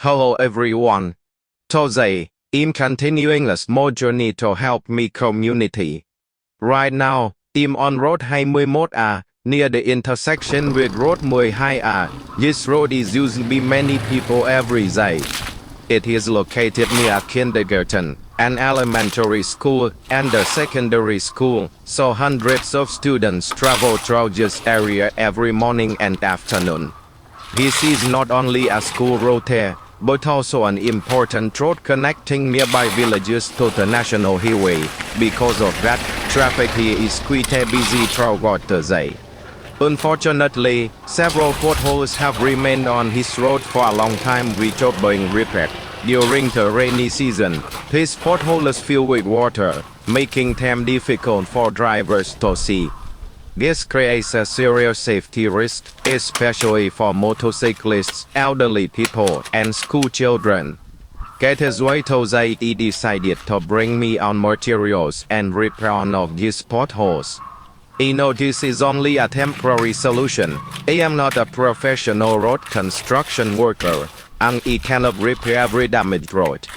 Hello everyone. Today, I'm continuing a small journey to help me community. Right now, I'm on road 21A, near the intersection with road 12A. This road is used by many people every day. It is located near kindergarten, an elementary school, and a secondary school, so hundreds of students travel through this area every morning and afternoon. This is not only a school route here, but also an important road connecting nearby villages to the national highway. Because of that, traffic here is quite busy throughout the day. Unfortunately, several potholes have remained on this road for a long time without being repaired. During the rainy season, these potholes fill with water, making them difficult for drivers to see. This creates a serious safety risk, especially for motorcyclists, elderly people, and school children. Gateway today decided to bring me on materials and repair one of these potholes. I know this is only a temporary solution. I am not a professional road construction worker, and I cannot repair every damaged road.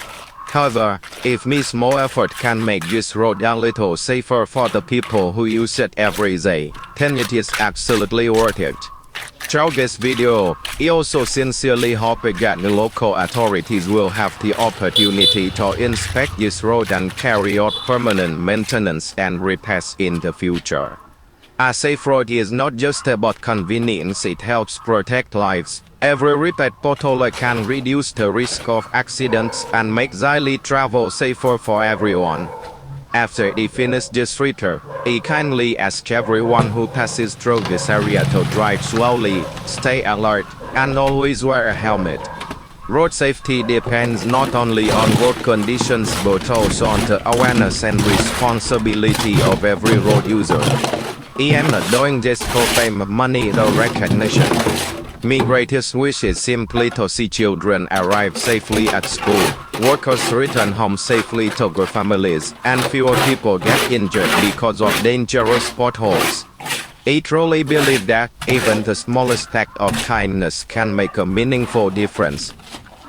However, if my small effort can make this road a little safer for the people who use it every day, then it is absolutely worth it. Through this video, I also sincerely hope that the local authorities will have the opportunity to inspect this road and carry out permanent maintenance and repairs in the future. A safe road is not just about convenience, it helps protect lives. Every repaired pothole can reduce the risk of accidents and make daily travel safer for everyone. After I finish this repair, I kindly ask everyone who passes through this area to drive slowly, stay alert, and always wear a helmet. Road safety depends not only on road conditions but also on the awareness and responsibility of every road user. I am not doing this for fame, money, or recognition. My greatest wish is simply to see children arrive safely at school, workers return home safely to their families, and fewer people get injured because of dangerous potholes. I truly believe that even the smallest act of kindness can make a meaningful difference.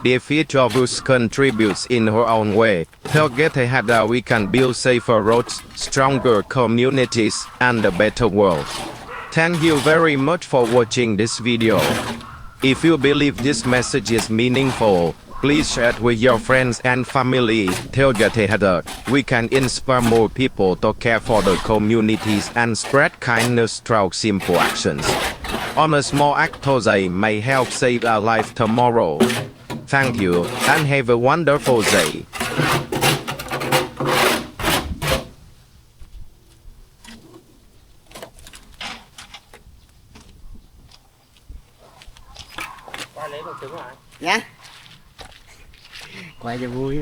If each of us contributes in her own way, together we can build safer roads, stronger communities, and a better world. Thank you very much for watching this video. If you believe this message is meaningful, please share it with your friends and family. Together, we can inspire more people to care for the communities and spread kindness through simple actions. On a small act today may help save a life tomorrow. Thank you, and have a wonderful day. Qua lấy bằng chứng lại. Dạ. Quay cho vui.